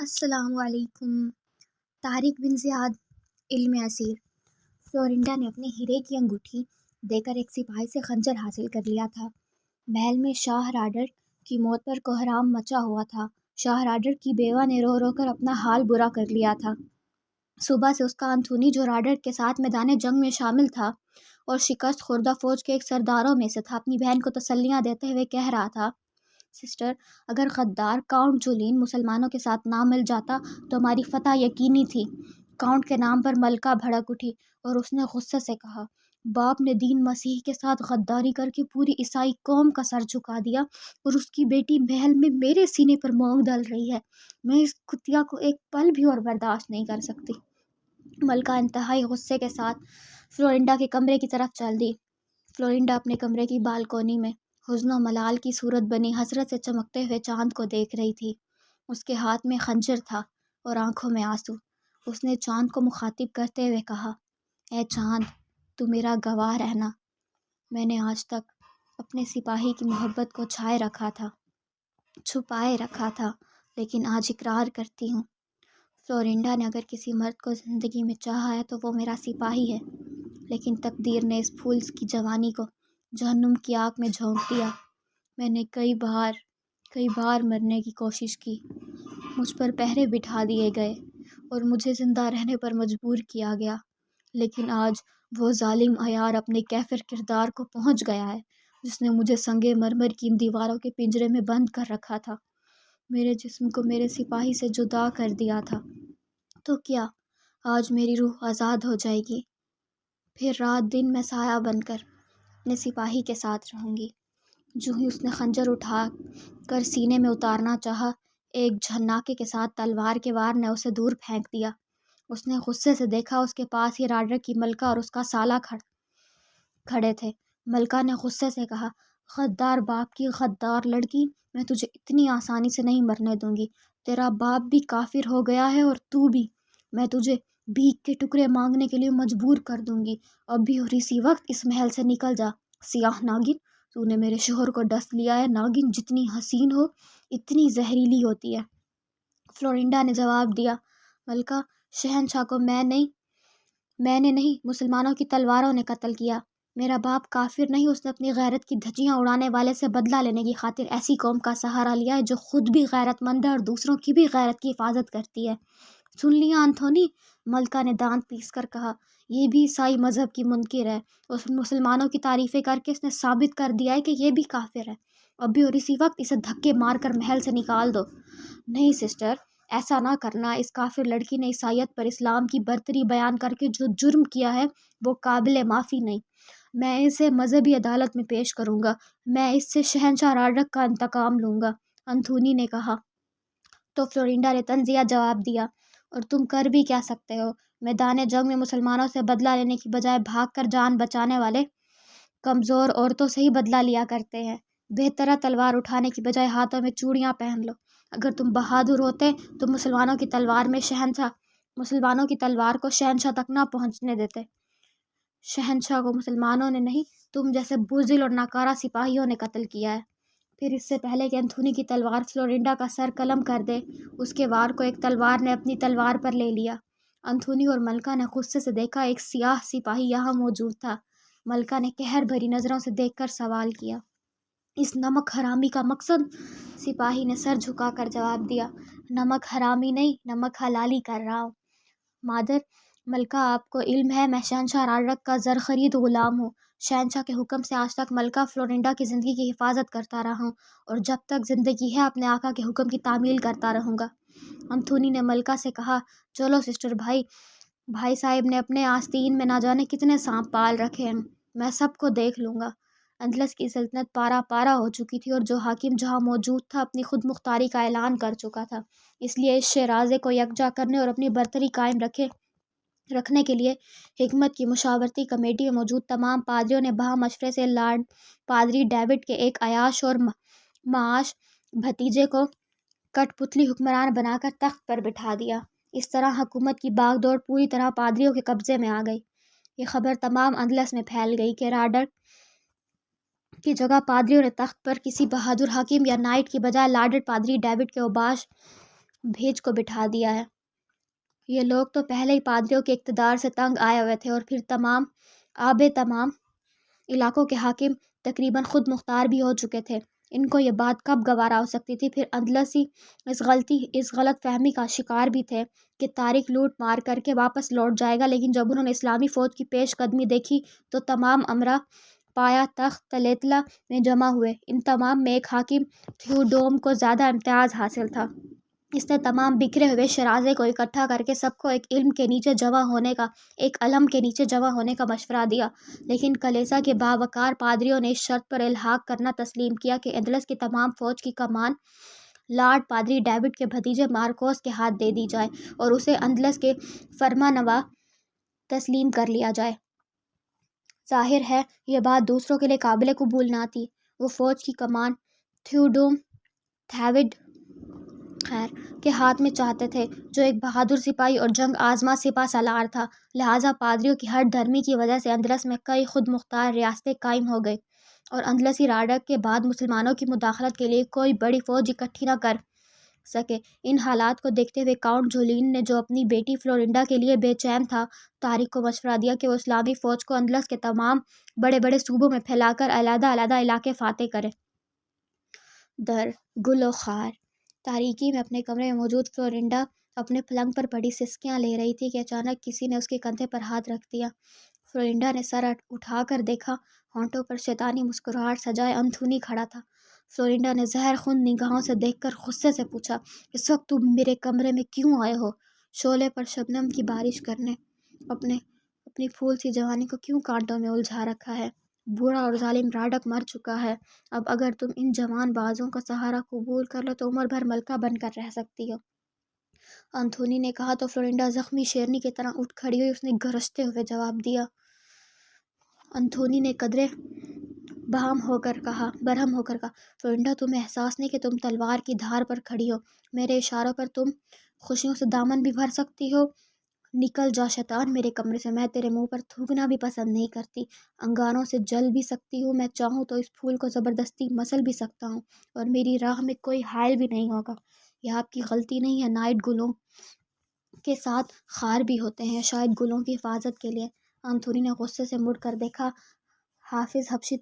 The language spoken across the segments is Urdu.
السلام علیکم۔ طارق بن زیاد علم اسیر۔ فلورنڈا نے اپنے ہیرے کی انگوٹھی دے کر ایک سپاہی سے خنجر حاصل کر لیا تھا۔ محل میں شاہ راڈر کی موت پر کوہرام مچا ہوا تھا۔ شاہ راڈر کی بیوہ نے رو رو کر اپنا حال برا کر لیا تھا۔ صبح سے اس کا انتھونی، جو راڈر کے ساتھ میدان جنگ میں شامل تھا اور شکست خوردہ فوج کے ایک سرداروں میں سے تھا، اپنی بہن کو تسلیاں دیتے ہوئے کہہ رہا تھا، سسٹر، اگر غدار کاؤنٹ جولین مسلمانوں کے ساتھ نہ مل جاتا تو ہماری فتح یقینی تھی۔ کاؤنٹ کے نام پر ملکہ بھڑک اٹھی اور اس نے غصے سے کہا، باپ نے دین مسیح کے ساتھ غداری کر کے پوری عیسائی قوم کا سر جھکا دیا اور اس کی بیٹی محل میں میرے سینے پر مونگ ڈال رہی ہے۔ میں اس کتیا کو ایک پل بھی اور برداشت نہیں کر سکتی۔ ملکہ انتہائی غصے کے ساتھ فلورنڈا کے کمرے کی طرف چل دی۔ فلورنڈا اپنے کمرے کی بالکونی میں حزن و ملال کی صورت بنی حسرت سے چمکتے ہوئے چاند کو دیکھ رہی تھی۔ اس کے ہاتھ میں خنجر تھا اور آنکھوں میں آنسو۔ اس نے چاند کو مخاطب کرتے ہوئے کہا، اے چاند، تو میرا گواہ رہنا۔ میں نے آج تک اپنے سپاہی کی محبت کو چھپائے رکھا تھا، لیکن آج اقرار کرتی ہوں، فلورنڈا نے اگر کسی مرد کو زندگی میں چاہا ہے تو وہ میرا سپاہی ہے، لیکن تقدیر نے اس پھول کی جوانی کو جہنم کی آگ میں جھونک دیا۔ میں نے کئی بار مرنے کی کوشش کی، مجھ پر پہرے بٹھا دیے گئے اور مجھے زندہ رہنے پر مجبور کیا گیا، لیکن آج وہ ظالم عیار اپنے کافر کردار کو پہنچ گیا ہے جس نے مجھے سنگ مرمر کی ان دیواروں کے پنجرے میں بند کر رکھا تھا، میرے جسم کو میرے سپاہی سے جدا کر دیا تھا۔ تو کیا آج میری روح آزاد ہو جائے گی؟ پھر رات دن میں سایہ بن کر اپنے سپاہی کے ساتھ رہوں گی۔ جو ہی اس نے خنجر اٹھا کر سینے میں اتارنا چاہا، ایک جھناکے کے ساتھ تلوار کے وار نے اسے دور پھینک دیا۔ اس نے غصے سے دیکھا، اس کے پاس ہی راڈر کی ملکہ اور اس کا سالہ کھڑے تھے۔ ملکہ نے غصے سے کہا، غدار باپ کی غدار لڑکی، میں تجھے اتنی آسانی سے نہیں مرنے دوں گی۔ تیرا باپ بھی کافر ہو گیا ہے اور تو بھی۔ میں تجھے بھیک کے ٹکڑے مانگنے کے لیے مجبور کر دوں گی۔ ابھی اور اسی وقت اس محل سے نکل جا، سیاہ ناگن۔ تو نے میرے شوہر کو ڈس لیا ہے۔ ناگن جتنی حسین ہو اتنی زہریلی ہوتی ہے۔ فلورنڈا نے جواب دیا، ملکہ، شہنشاہ کو میں نے نہیں، مسلمانوں کی تلواروں نے قتل کیا۔ میرا باپ کافر نہیں، اس نے اپنی غیرت کی دھجیاں اڑانے والے سے بدلہ لینے کی خاطر ایسی قوم کا سہارا لیا ہے جو خود بھی غیرت مند ہے اور دوسروں کی بھی غیرت کی حفاظت کرتی ہے۔ سن لیا انتھونی؟ ملکہ نے دانت پیس کر کہا، یہ بھی عیسائی مذہب کی منکر ہے اور مسلمانوں کی تعریفیں کر کے اس نے ثابت کر دیا ہے کہ یہ بھی کافر ہے۔ ابھی اور اسی وقت اسے دھکے مار کر محل سے نکال دو۔ نہیں سسٹر، ایسا نہ کرنا۔ اس کافر لڑکی نے عیسائیت پر اسلام کی برتری بیان کر کے جو جرم کیا ہے وہ قابل معافی نہیں۔ میں اسے مذہبی عدالت میں پیش کروں گا۔ میں اس سے شہنشاہ راڈرک کا انتقام لوں گا، انتھونی نے کہا۔ تو فلورنڈا نے طنزیہ جواب دیا، اور تم کر بھی کیا سکتے ہو؟ میدان جنگ میں مسلمانوں سے بدلہ لینے کی بجائے بھاگ کر جان بچانے والے کمزور عورتوں سے ہی بدلہ لیا کرتے ہیں۔ بہتر ہے تلوار اٹھانے کی بجائے ہاتھوں میں چوڑیاں پہن لو۔ اگر تم بہادر ہوتے تو مسلمانوں کی تلوار کو شہنشاہ تک نہ پہنچنے دیتے۔ شہنشاہ کو مسلمانوں نے نہیں، تم جیسے بزدل اور ناکارہ سپاہیوں نے قتل کیا ہے۔ پھر اس سے پہلے کہ انتھونی کی تلوار فلورنڈا کا سر قلم کر دے، اس کے وار کو ایک تلوار نے اپنی تلوار پر لے لیا۔ انتھونی اور ملکہ نے غصے سے دیکھا، ایک سیاہ سپاہی یہاں موجود تھا۔ ملکہ نے قہر بھری نظروں سے دیکھ کر سوال کیا، اس نمک حرامی کا مقصد؟ سپاہی نے سر جھکا کر جواب دیا، نمک حرامی نہیں، نمک حلالی کر رہا ہوں۔ مادر، ملکہ، آپ کو علم ہے میں شہنشاہ راڈرک کا زرخرید غلام ہوں۔ شہنشاہ کے حکم سے آج تک ملکہ فلورنڈا کی زندگی کی حفاظت کرتا رہا ہوں اور جب تک زندگی ہے اپنے آقا کے حکم کی تعمیل کرتا رہوں گا۔ انتھونی نے ملکہ سے کہا، چلو سسٹر، بھائی صاحب نے اپنے آستین میں نہ جانے کتنے سانپ پال رکھے ہیں، میں سب کو دیکھ لوں گا۔ اندلس کی سلطنت پارا ہو چکی تھی اور جو حاکم جہاں موجود تھا اپنی خود مختاری کا اعلان کر چکا تھا، اس لیے اس شیرازے کو یکجا کرنے اور اپنی برتری قائم رکھنے کے لیے حکمت کی مشاورتی کمیٹی میں موجود تمام پادریوں نے بہا مشورے سے لارڈ پادری ڈیوڈ کے ایک عیاش اور معاش بھتیجے کو کٹ پتلی حکمران بنا کر تخت پر بٹھا دیا۔ اس طرح حکومت کی باغ دوڑ پوری طرح پادریوں کے قبضے میں آ گئی۔ یہ خبر تمام اندلس میں پھیل گئی کہ راڈر کی جگہ پادریوں نے تخت پر کسی بہادر حاکم یا نائٹ کی بجائے لارڈ پادری ڈیوڈ کے اوباش بھیج کو بٹھا دیا ہے۔ یہ لوگ تو پہلے ہی پادریوں کے اقتدار سے تنگ آئے ہوئے تھے اور پھر تمام علاقوں کے حاکم تقریباً خود مختار بھی ہو چکے تھے۔ ان کو یہ بات کب گوارا ہو سکتی تھی؟ پھر اندلسی اس غلط فہمی کا شکار بھی تھے کہ طارق لوٹ مار کر کے واپس لوٹ جائے گا، لیکن جب انہوں نے اسلامی فوج کی پیش قدمی دیکھی تو تمام امرا پایا تخت تلیتلا میں جمع ہوئے۔ ان تمام میں ایک حاکم تھیوڈوم کو زیادہ امتیاز حاصل تھا۔ اس نے تمام بکھرے ہوئے شرازے کو اکٹھا کر کے سب کو ایک علم کے نیچے جمع ہونے کا، ایک علم کے نیچے جمع ہونے کا مشورہ دیا، لیکن کلیسا کے باوقار پادریوں نے اس شرط پر الحاق کرنا تسلیم کیا کہ اندلس کی تمام فوج کی کمان لارڈ پادری ڈیوڈ کے بھتیجے مارکوس کے ہاتھ دے دی جائے اور اسے اندلس کے فرمانروا تسلیم کر لیا جائے۔ ظاہر ہے یہ بات دوسروں کے لیے قابل قبول نہ تھی۔ وہ فوج کی کمان تھیوڈوم تھیوڈ خیر کے ہاتھ میں چاہتے تھے، جو ایک بہادر سپاہی اور جنگ آزما سپہ سالار تھا۔ لہٰذا پادریوں کی ہٹ دھرمی کی وجہ سے اندلس میں کئی خود مختار ریاستیں قائم ہو گئی اور اندلسی راڈک کے بعد مسلمانوں کی مداخلت کے لیے کوئی بڑی فوج اکٹھی نہ کر سکے۔ ان حالات کو دیکھتے ہوئے کاؤنٹ جولین نے، جو اپنی بیٹی فلورنڈا کے لیے بے چین تھا، طارق کو مشورہ دیا کہ وہ اسلامی فوج کو اندلس کے تمام بڑے بڑے صوبوں میں پھیلا کر علیحدہ علیحدہ علاقے فاتح کرے۔ در گل و خار تاریکی میں اپنے کمرے میں موجود فلورنڈا اپنے پلنگ پر پڑی سسکیاں لے رہی تھی کہ اچانک کسی نے اس کے کندھے پر ہاتھ رکھ دیا۔ فلورنڈا نے سر اٹھا کر دیکھا، ہونٹوں پر شیطانی مسکراہٹ سجائے انتھونی کھڑا تھا۔ فلورنڈا نے زہر خون نگاہوں سے دیکھ کر غصے سے پوچھا، اس وقت تم میرے کمرے میں کیوں آئے ہو؟ شعلے پر شبنم کی بارش کرنے اپنی پھول سی جوانی کو کیوں کانٹوں میں الجھا رکھا ہے؟ بوڑھا اور ظالم راڈک مر چکا ہے، اب اگر تم ان جوان بازوں کا سہارا قبول کر لو تو عمر بھر ملکہ بن کر رہ سکتی ہو۔ انتھونی نے کہا تو فلورنڈا زخمی شیرنی کی طرح اٹھ کھڑی ہوئی۔ اس نے گرجتے ہوئے جواب دیا۔ انتھونی نے قدرے برہم ہو کر کہا، فلورنڈا تمہیں احساس نہیں کہ تم تلوار کی دھار پر کھڑی ہو؟ میرے اشاروں پر تم خوشیوں سے دامن بھی بھر سکتی ہو؟ نکل جا شیطان میرے کمرے سے، میں تیرے منہ پر تھوکنا بھی پسند نہیں کرتی، انگاروں سے جل بھی سکتی ہوں، میں چاہوں تو اس پھول کو زبردستی مسل بھی سکتا ہوں اور میری راہ میں کوئی حائل بھی نہیں ہوگا۔ یہ آپ کی غلطی نہیں ہے، نائٹ گلوں کے ساتھ خار بھی ہوتے ہیں، شاید گلوں کی حفاظت کے لیے۔ انتھونی نے غصے سے مڑ کر دیکھا۔ حافظ حبشی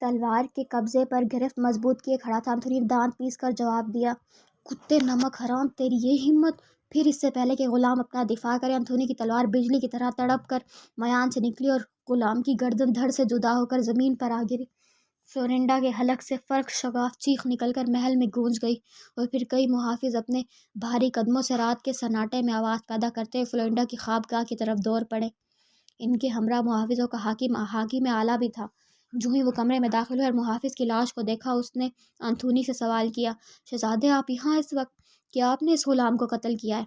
تلوار کے قبضے پر گرفت مضبوط کیے کھڑا تھا۔ انتھونی نے دانت پیس کر جواب دیا، کتے نمک حرام، تیری یہ ہمت! پھر اس سے پہلے کہ غلام اپنا دفاع کرے، انتھونی کی تلوار بجلی کی طرح تڑپ کر میان سے نکلی اور غلام کی گردن دھڑ سے جدا ہو کر زمین پر آ گری۔ فلورنڈا کے حلق سے فرق شگاف چیخ نکل کر محل میں گونج گئی اور پھر کئی محافظ اپنے بھاری قدموں سے رات کے سناٹے میں آواز پیدا کرتے ہوئے فلورنڈا کی خوابگاہ کی طرف دوڑ پڑے۔ ان کے ہمراہ محافظوں کا حاکم اعلیٰ بھی تھا۔ جو ہی وہ کمرے میں داخل ہوئے اور محافظ کی لاش کو دیکھا، اس نے انتھونی سے سوال کیا، شہزادے آپ یہاں اس وقت؟ کیا آپ نے اس غلام کو قتل کیا ہے؟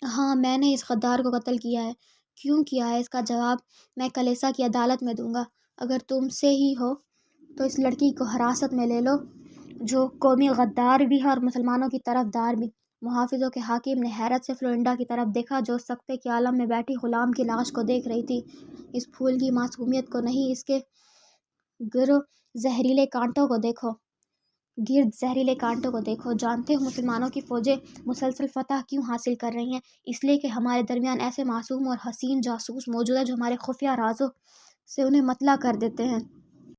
ہاں، میں نے اس غدار کو قتل کیا ہے۔ کیوں کیا ہے؟ اس کا جواب میں کلیسا کی عدالت میں دوں گا۔ اگر تم سے ہی ہو تو اس لڑکی کو حراست میں لے لو، جو قومی غدار بھی ہے اور مسلمانوں کی طرفدار بھی۔ محافظوں کے حاکم نے حیرت سے فلورنڈا کی طرف دیکھا، جو سکتے کے عالم میں بیٹھی غلام کی لاش کو دیکھ رہی تھی۔ اس پھول کی معصومیت کو نہیں، اس کے گرد زہریلے کانٹوں کو دیکھو۔ جانتے ہو مسلمانوں کی فوجیں مسلسل فتح کیوں حاصل کر رہی ہیں؟ اس لیے کہ ہمارے درمیان ایسے معصوم اور حسین جاسوس موجود ہیں جو ہمارے خفیہ رازوں سے انہیں مطلع کر دیتے ہیں۔